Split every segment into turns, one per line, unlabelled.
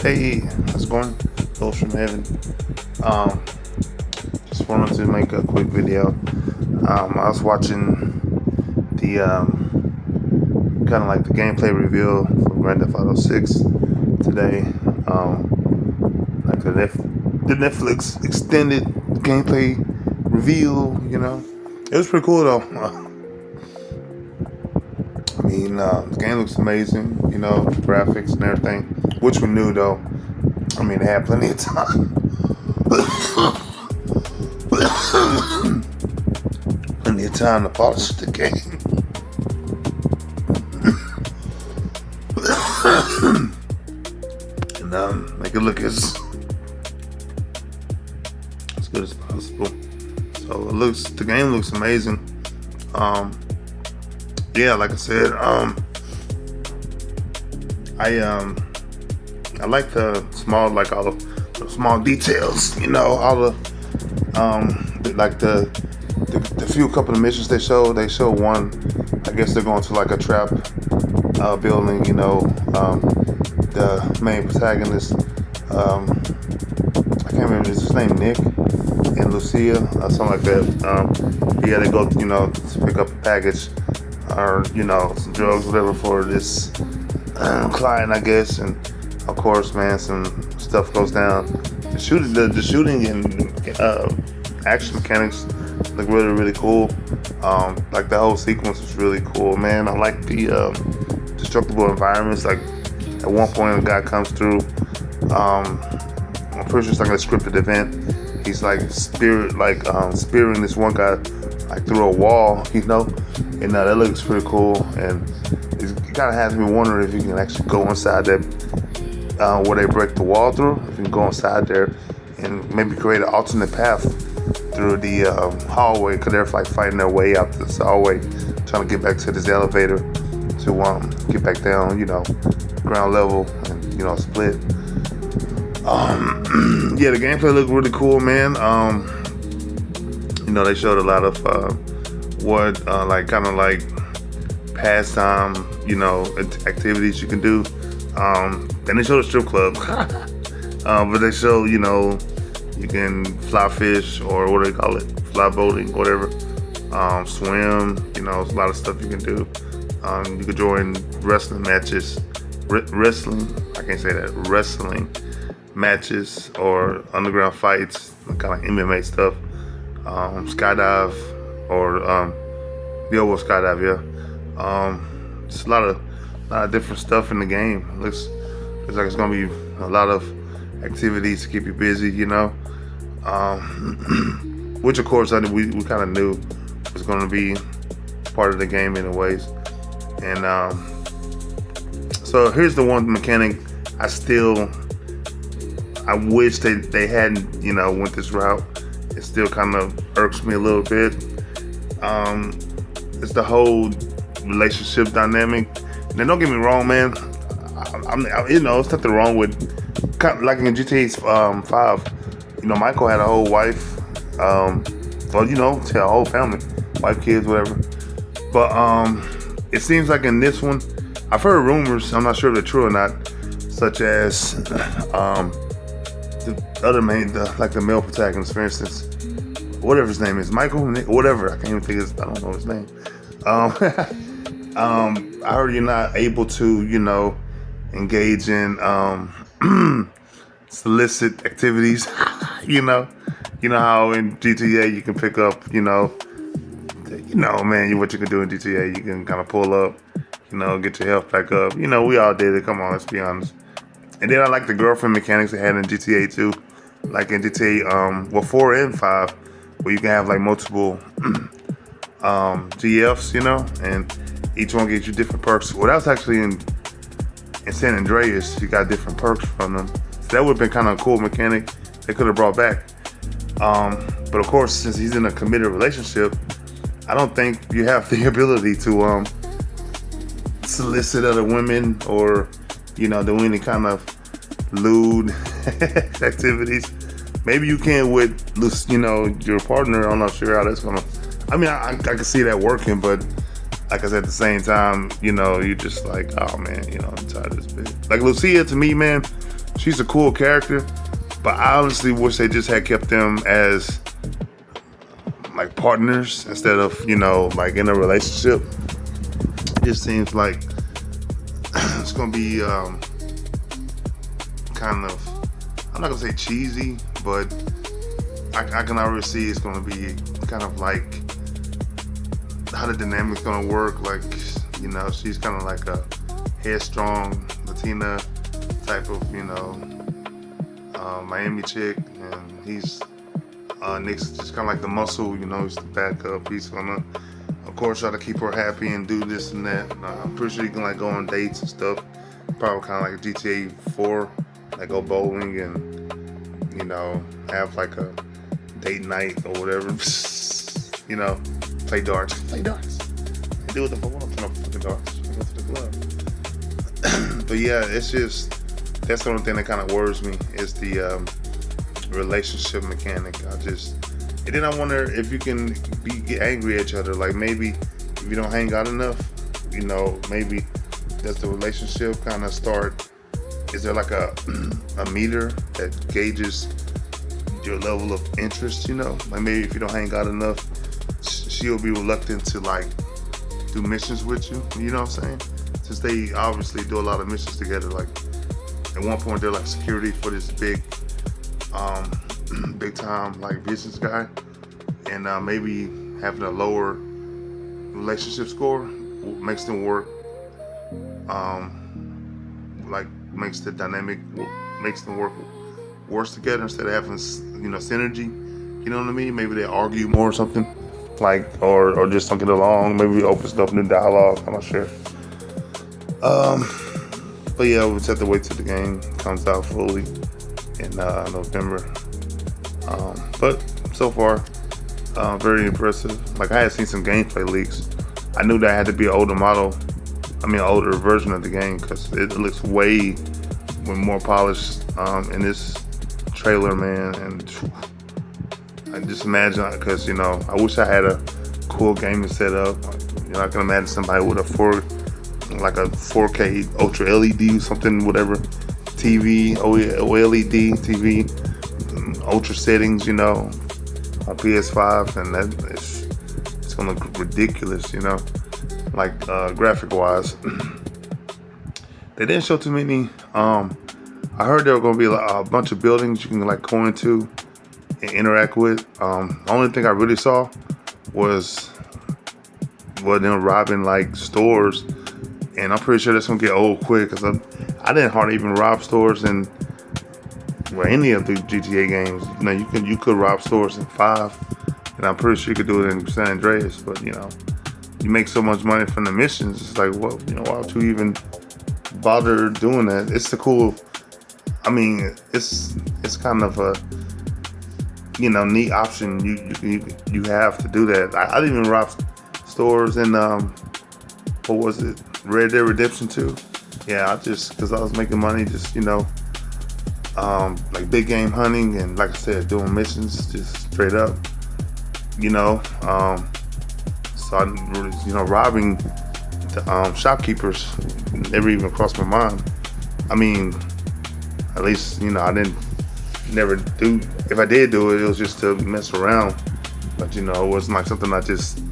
Hey, how's it going? Those from heaven. Um, just wanted to make a quick video. I was watching the kind of like the gameplay reveal for Grand Theft Auto 6 today. Like the Netflix extended gameplay reveal. It was pretty cool though. The game looks amazing. Graphics and everything, which we knew though. They had plenty of time. Plenty of time to polish the game. And make it look as good as possible. So the game looks amazing. Yeah, like I said, I like the small, like all the small details, all the like the few couple of missions they show one. I guess they're going to like a trap building. The main protagonist, I can't remember, is his name Nick and Lucia, something like that. He had to go, to pick up a package or some drugs, whatever, for this client, I guess. And of course, man, some stuff goes down. The shooting and action mechanics look really, really cool. Like the whole sequence is really cool, man. I like the destructible environments. Like at one point, a guy comes through. I'm pretty sure it's like a scripted event. He's like spearing this one guy like through a wall, and that looks pretty cool. And it kind of has me wondering if you can actually go inside that where they break the wall through. If you can go inside there and maybe create an alternate path through the hallway, because they're like fighting their way out this hallway, trying to get back to this elevator to get back down, ground level, and split. Yeah, the gameplay looked really cool, man. They showed a lot of what like pastime, activities you can do. And they showed a strip club, but they show, you can fly fish, or what do they call it, fly boating, whatever. Swim, there's a lot of stuff you can do. You could join wrestling matches, wrestling matches, or underground fights, kind of like MMA stuff. Skydive, or skydive, yeah. Just a lot of different stuff in the game. Looks like it's gonna be a lot of activities to keep you busy, which of course we kind of knew was gonna be part of the game anyways. And so here's the one mechanic I wish they hadn't went this route. It still kind of irks me a little bit. It's the whole relationship dynamic. Now, don't get me wrong, man. It's nothing wrong with, like in GTA 5. Michael had a whole wife. A whole family, wife, kids, whatever. But it seems like in this one, I've heard rumors. I'm not sure if they're true or not. Such as the other the male protagonist, for instance, whatever his name is, Michael, whatever. I can't even think I don't know his name. I heard you're not able to, engage in solicit activities. You know how in GTA you can pick up, man, what you can do in GTA. You can kind of pull up, get your health back up. We all did it. Come on, let's be honest. And then I like the girlfriend mechanics they had in GTA 2, like in GTA 4 and 5, where you can have like multiple GFs, and each one gives you different perks. Well, that was actually in San Andreas. You got different perks from them. So that would have been kind of a cool mechanic they could have brought back. But of course, since he's in a committed relationship, I don't think you have the ability to solicit other women, or do any kind of lewd activities. Maybe you can with your partner. I'm not sure how that's gonna. I can see that working, but like I said, at the same time, you're just like, oh man, I'm tired of this bitch. Like Lucia, to me, man, she's a cool character, but I honestly wish they just had kept them as like partners instead of, you know, like in a relationship. It seems like it's gonna be kind of, I'm not gonna say cheesy, but I can already see it's gonna be kind of like how the dynamic's gonna work. Like, you know, she's kind of like a headstrong Latina type of, you know, Miami chick, and he's Nick's just kind of like the muscle, you know, he's the backup. He's gonna, of course, try to keep her happy and do this and that. I'm pretty sure you can like go on dates and stuff. Probably kind of like a GTA 4, like go bowling and, you know, have like a date night or whatever. You know, play darts. Play darts. Do what the fuck want to fucking darts. Go to the club. But yeah, it's just, that's the only thing that kind of worries me is the relationship mechanic. And then I wonder if you can get angry at each other. Like maybe if you don't hang out enough, you know, maybe does the relationship kind of start, is there like a meter that gauges your level of interest, you know? Like maybe if you don't hang out enough, she'll be reluctant to like do missions with you, you know what I'm saying? Since they obviously do a lot of missions together. Like at one point they're like security for this big big time like business guy, and maybe having a lower relationship score makes them work, like makes the dynamic, makes them work worse together instead of having, you know, synergy, you know what I mean? Maybe they argue more or something, like, or just don't get along. Maybe it opens up new dialogue, I'm not sure. But yeah, we'll just have to wait till the game comes out fully in November. But so far, very impressive. Like I had seen some gameplay leaks. I knew that had to be an older model. I mean, an older version of the game, because it looks way more polished in this trailer, man. And I just imagine, because, you know, I wish I had a cool gaming setup. You know, I can imagine somebody with a 4K Ultra LED something, whatever, TV, OLED TV, ultra settings, you know, on PS5, and that it's gonna look ridiculous, you know, like graphic wise. They didn't show too many. I heard there were gonna be a bunch of buildings you can like go into and interact with. The only thing I really saw was them robbing like stores, and I'm pretty sure that's gonna get old quick, because I didn't hardly even rob stores in any of the GTA games. You know, you could rob stores in 5, and I'm pretty sure you could do it in San Andreas. But you know, you make so much money from the missions. It's like, well, you know, why would you even bother doing that? It's the cool. I mean, it's kind of a, you know, neat option you have to do that. I didn't even rob stores in what was it, Red Dead Redemption 2? Yeah, because I was making money, just, you know, like big game hunting, and like I said, doing missions just straight up, you know. So I really, you know, robbing the shopkeepers never even crossed my mind. I mean, at least, you know, I never do. If I did do it, it was just to mess around. But you know, it wasn't like something I just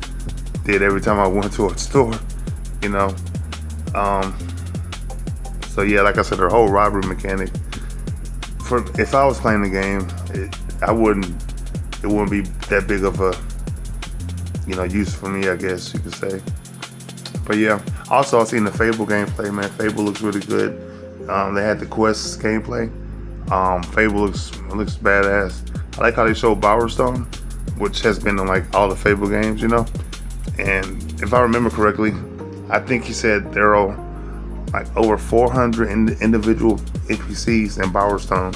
did every time I went to a store, you know. So yeah, like I said, the whole robbery mechanic. If I was playing the game, it wouldn't be that big of a, you know, use for me, I guess you could say. But yeah, also I've seen the Fable gameplay, man. Fable looks really good. They had the Quest gameplay. Fable looks badass. I like how they showed Bowerstone, which has been in like all the Fable games, you know. And if I remember correctly, I think he said there are like over 400 individual NPCs in Bowerstone.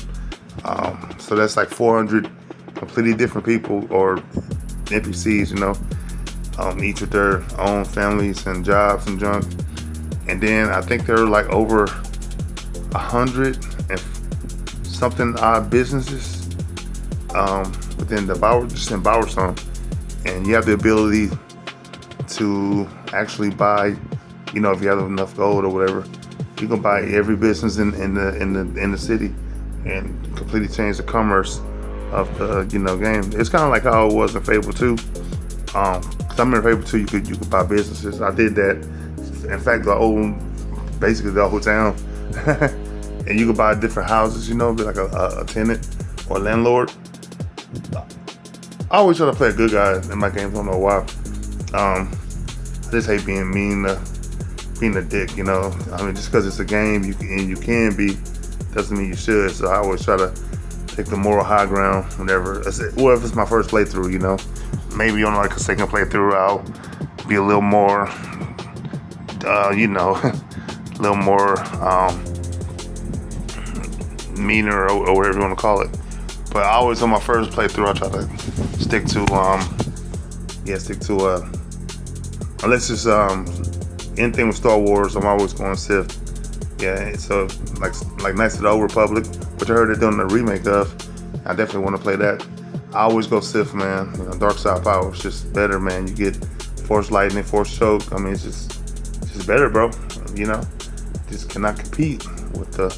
So that's like 400 completely different people or NPCs, you know, each with their own families and jobs and junk. And then I think there are like over 100 and something odd businesses within just in Bowerstone, and you have the ability to actually buy, you know, if you have enough gold or whatever, you You can buy every business in the city and completely change the commerce of the game. It's kind of like how it was in Fable 2. Cause I remember Fable 2, you could buy businesses. I did that. In fact, basically the whole town, and you could buy different houses. Be like a tenant or a landlord. I always try to play a good guy in my games. I don't know why. I just hate being mean, being a dick. I mean, just because it's a game, you can be, doesn't mean you should. So I always try to take the moral high ground whenever. Well, if it's my first playthrough, maybe on like a second playthrough, I'll be a little more, a little more meaner or whatever you want to call it. But I always on my first playthrough, I try to stick to unless it's anything with Star Wars, I'm always going Sith. Yeah, so like Knights of the Old Republic, which I heard they're doing a remake of. I definitely want to play that. I always go Sith, man. Dark side power is just better, man. You get Force lightning, Force choke. I mean, it's just better, bro. Just cannot compete with the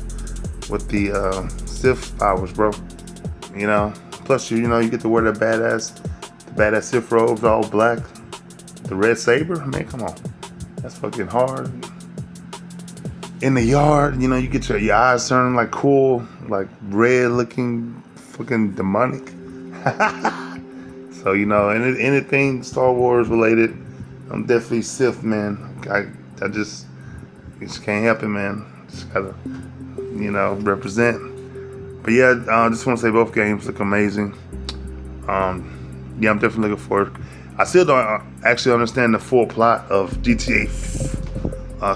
Sith powers, bro. Plus you get to wear the badass Sith robes, all black, the red saber. Man, come on, that's fucking hard. In the yard, you get your eyes turning like cool, like red looking, fucking demonic. So anything Star Wars related, I'm definitely Sith, man. I just can't help it, man. Just gotta represent. But yeah, I just want to say both games look amazing. Yeah, I'm definitely looking forward. I still don't actually understand the full plot of GTA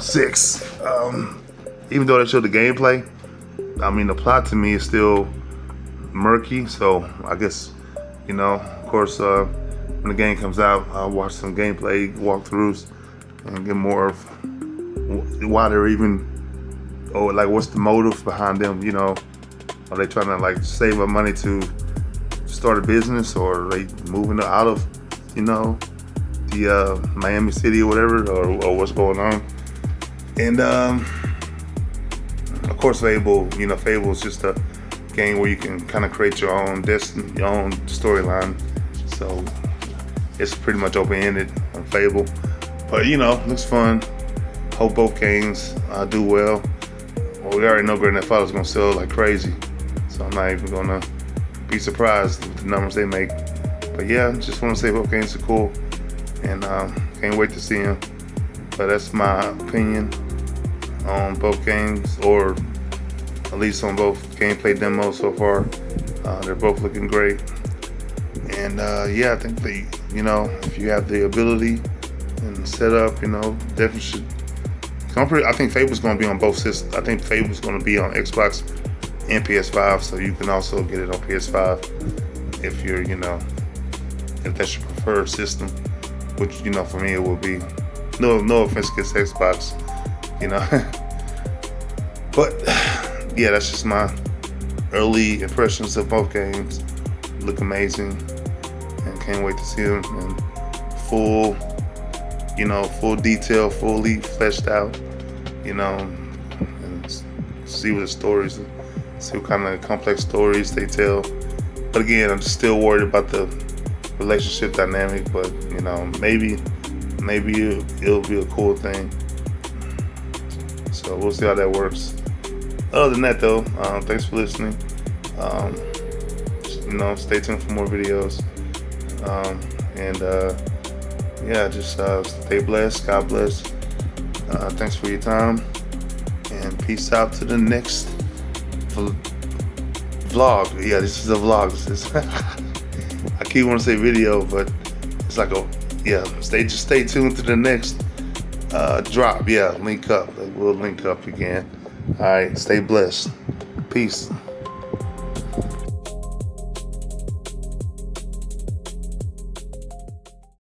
6. Even though they showed the gameplay, I mean the plot to me is still murky. So I guess of course, when the game comes out, I'll watch some gameplay walkthroughs and get more of why they're even, or like what's the motive behind them. Are they trying to like save up money to start a business, or are they moving out of the Miami City or whatever, or what's going on? And of course, Fable. Fable is just a game where you can kind of create your own destiny, your own storyline. So it's pretty much open-ended on Fable, but looks fun. Hope both games do well. Well, we already know Grand Theft Auto is gonna sell like crazy, so I'm not even gonna be surprised with the numbers they make. But yeah, just want to say both games are cool, and can't wait to see them. But that's my opinion on both games, or at least on both gameplay demos so far. They're both looking great, and yeah, I think if you have the ability and setup, definitely should. I think Fable's going to be on both systems. I think Fable's going to be on Xbox and PS5, so you can also get it on PS5 if you're, if that's your preferred system, which, for me it will be. No offense against Xbox, but yeah, that's just my early impressions of both games. Look amazing, and can't wait to see them in full detail, fully fleshed out, and see what the stories, see what kind of complex stories they tell. But again, I'm still worried about the relationship dynamic, but maybe it'll be a cool thing. So we'll see how that works. Other than that though, thanks for listening. Stay tuned for more videos. Yeah, just stay blessed. God bless. Thanks for your time, and peace out to the next vlog. Yeah, this is a vlog. I keep wanting to say video, but it's like stay tuned to the next drop. Yeah, link up. We'll link up again. All right, stay blessed. Peace.